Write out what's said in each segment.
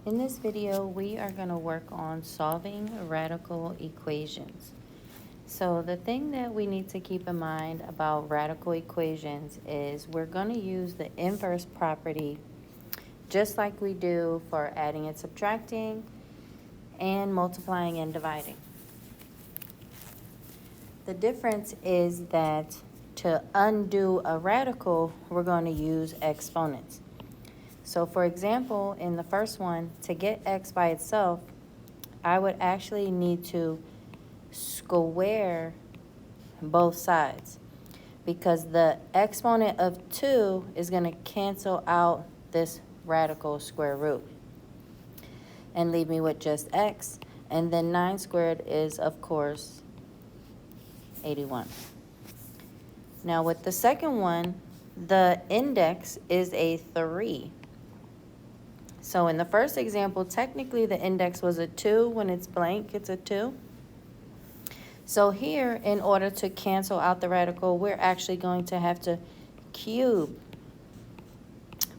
In this video, we are going to work on solving radical equations. So the thing that we need to keep in mind about radical equations is we're going to use the inverse property just like we do for adding and subtracting and multiplying and dividing. The difference is that to undo a radical, we're going to use exponents. So for example, in the first one, to get x by itself, I would actually need to square both sides because the exponent of 2 is going to cancel out this radical square root and leave me with just x. And then 9 squared is, of course, 81. Now with the second one, the index is a 3. So in the first example, technically the index was a 2. When it's blank, it's a 2. So here, in order to cancel out the radical, we're actually going to have to cube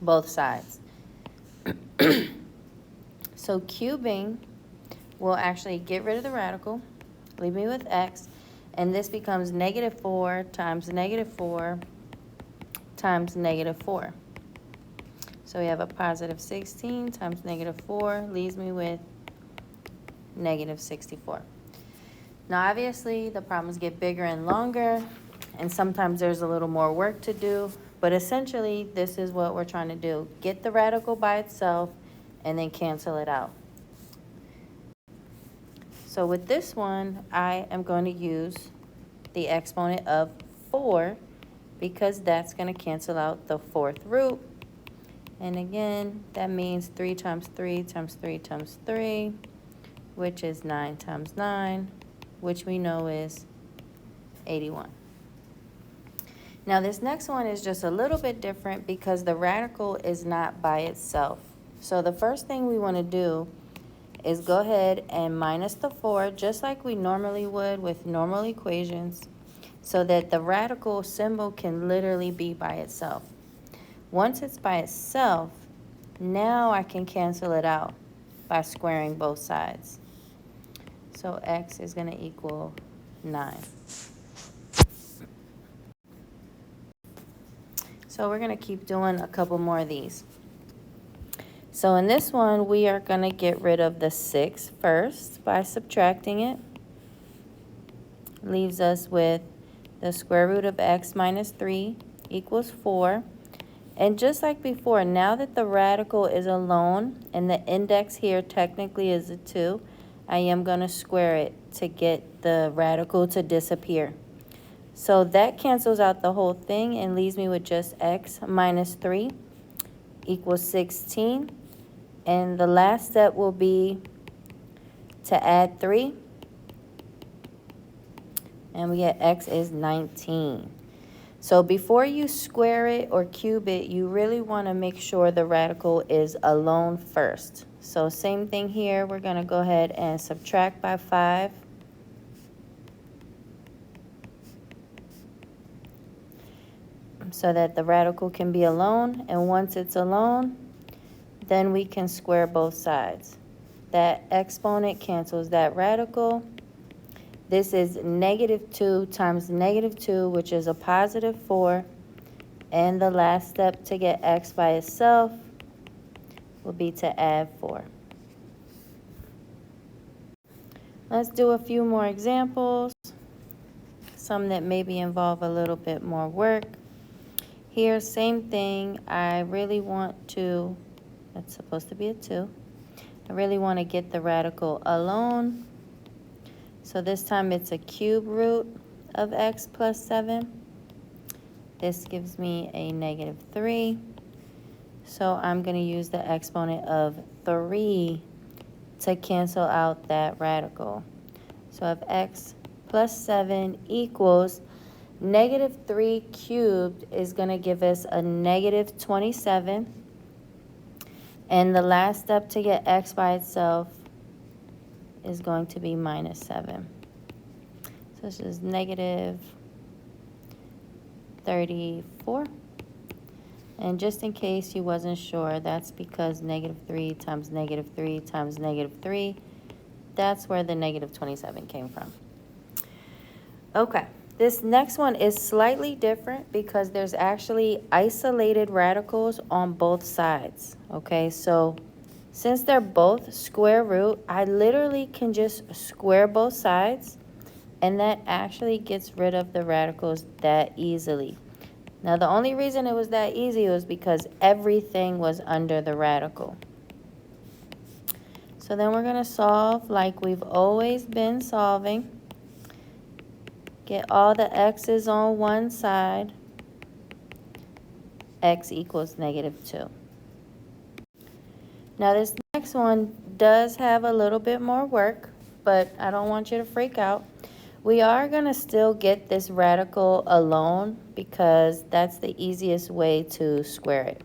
both sides. So cubing will actually get rid of the radical, leave me with x, and this becomes -4 times -4 times -4. So we have a positive 16 times -4 leaves me with -64. Now obviously the problems get bigger and longer, and sometimes there's a little more work to do, but essentially this is what we're trying to do. Get the radical by itself and then cancel it out. So with this one, I am going to use the exponent of 4 because that's going to cancel out the 4th root. And again, that means 3 times 3 times 3 times 3, which is 9 times 9, which we know is 81. Now this next one is just a little bit different because the radical is not by itself. So the first thing we want to do is go ahead and minus the 4 just like we normally would with normal equations so that the radical symbol can literally be by itself. Once it's by itself, now I can cancel it out by squaring both sides. So x is going to equal 9. So we're going to keep doing a couple more of these. So in this one, we are going to get rid of the 6 first by subtracting it. Leaves us with the square root of x minus 3 equals 4. And just like before, now that the radical is alone and the index here technically is a 2, I am going to square it to get the radical to disappear. So that cancels out the whole thing and leaves me with just x minus 3 equals 16. And the last step will be to add 3. And we get x is 19. So before you square it or cube it, you really want to make sure the radical is alone first. So same thing here. We're going to go ahead and subtract by 5. So that the radical can be alone. And once it's alone, then we can square both sides. That exponent cancels that radical. This is -2 times -2, which is a positive 4. And the last step to get x by itself will be to add 4. Let's do a few more examples, some that maybe involve a little bit more work. Here, same thing. I really want to, that's supposed to be a 2. I really want to get the radical alone. So this time it's a cube root of x plus 7. This gives me a -3. So I'm going to use the exponent of 3 to cancel out that radical. So if x plus 7 equals -3 cubed is going to give us a -27. And the last step to get x by itself is going to be -7. So this is -34. And just in case you wasn't sure, that's because -3 times -3 times -3, that's where the -27 came from. Okay, this next one is slightly different because there's actually isolated radicals on both sides. Okay, so since they're both square root, I literally can just square both sides, and that actually gets rid of the radicals that easily. Now, the only reason it was that easy was because everything was under the radical. So then we're going to solve like we've always been solving. Get all the x's on one side. X equals -2. Now, this next one does have a little bit more work, but I don't want you to freak out. We are going to still get this radical alone because that's the easiest way to square it.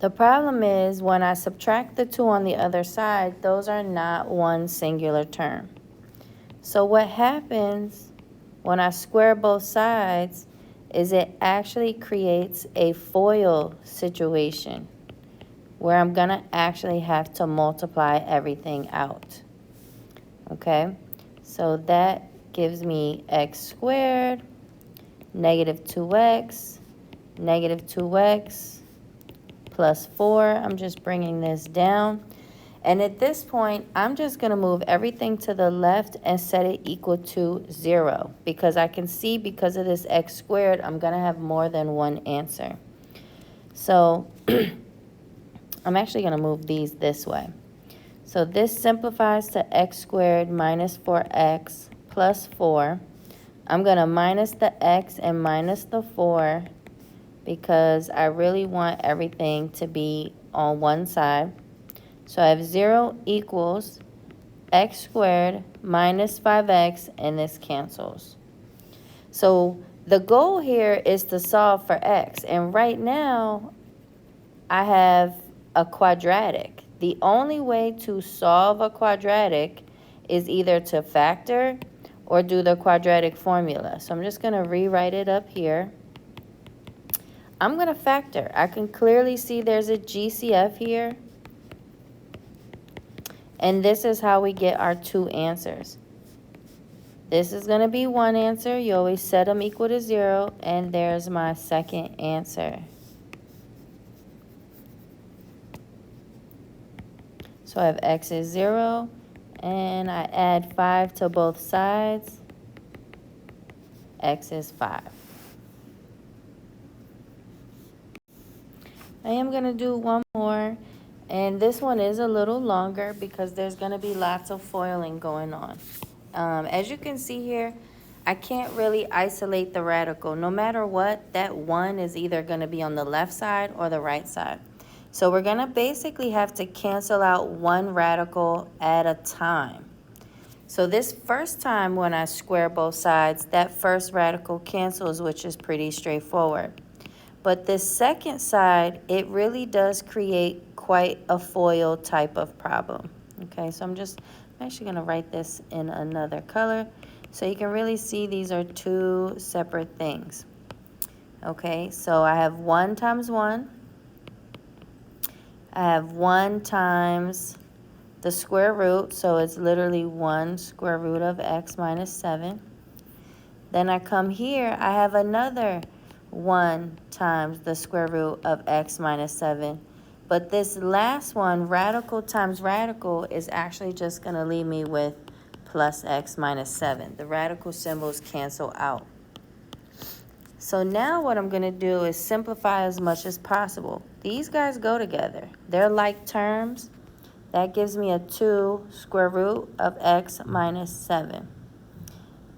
The problem is when I subtract the 2 on the other side, those are not one singular term. So what happens when I square both sides is it actually creates a FOIL situation where I'm going to actually have to multiply everything out. Okay? So that gives me x squared, -2x, -2x, plus 4. I'm just bringing this down. And at this point, I'm just going to move everything to the left and set it equal to 0. Because I can see because of this x squared, I'm going to have more than one answer. So I'm actually going to move these this way. So this simplifies to x squared minus 4x plus 4. I'm going to minus the x and minus the 4 because I really want everything to be on one side. So I have 0 equals x squared minus 5x, and this cancels. So the goal here is to solve for x. And right now, I have a quadratic. The only way to solve a quadratic is either to factor or do the quadratic formula. So I'm just going to rewrite it up here. I'm going to factor. I can clearly see there's a GCF here. And this is how we get our 2 answers. This is going to be one answer. You always set them equal to 0. And there's my second answer. So I have x is 0, and I add 5 to both sides. X is 5. I am going to do one more, and this one is a little longer because there's going to be lots of foiling going on. As you can see here, I can't really isolate the radical. No matter what, that 1 is either going to be on the left side or the right side. So we're going to basically have to cancel out one radical at a time. So this first time when I square both sides, that first radical cancels, which is pretty straightforward. But this second side, it really does create quite a FOIL type of problem. Okay, so I'm actually going to write this in another color so you can really see these are 2 separate things. Okay, so I have 1 times 1. I have 1 times the square root, so it's literally 1 square root of x minus 7. Then I come here, I have another 1 times the square root of x minus 7. But this last one, radical times radical, is actually just going to leave me with plus x minus 7. The radical symbols cancel out. So now what I'm going to do is simplify as much as possible. These guys go together. They're like terms. That gives me a 2 square root of x minus 7.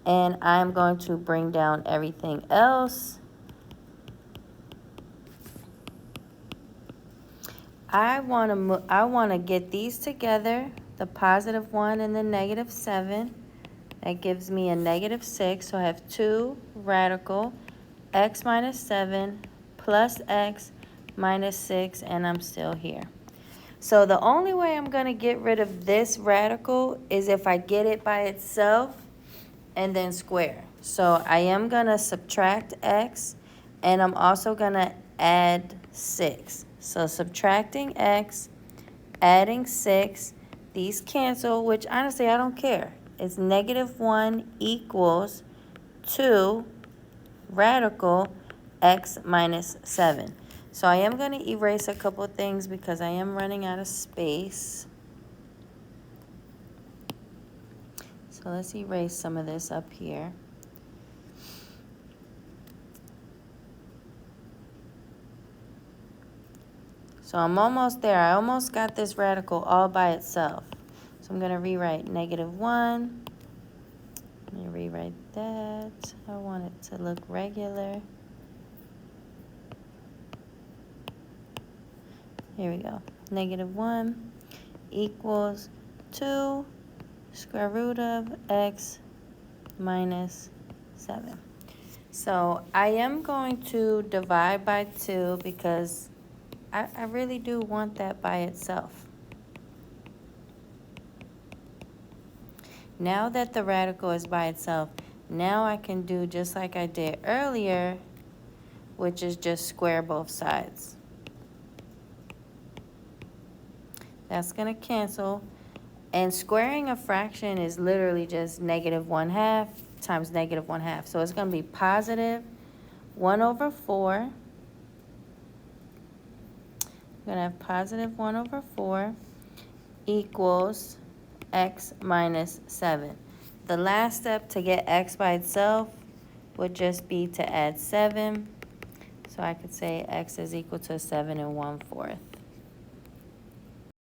And I'm going to bring down everything else. I want to get these together, the positive 1 and the negative 7. That gives me a -6. So I have 2 radical x minus 7 plus x minus 6, and I'm still here. So the only way I'm going to get rid of this radical is if I get it by itself and then square. So I am going to subtract x, And I'm also going to add 6. So subtracting x, adding 6, these cancel, which honestly I don't care. It's -1 equals 2 radical x minus 7. So I am going to erase a couple things because I am running out of space. So let's erase some of this up here. So I'm almost there. I almost got this radical all by itself. So I'm going to rewrite -1. Let me rewrite that. I want it to look regular. Here we go. -1 equals 2 square root of x minus 7. So I am going to divide by 2 because I really do want that by itself. Now that the radical is by itself, now I can do just like I did earlier, which is just square both sides. That's going to cancel. And squaring a fraction is literally just -1/2 times -1/2. So it's going to be positive 1/4. I'm going to have positive 1/4 equals x minus 7. The last step to get x by itself would just be to add 7. So I could say x is equal to 7 1/4.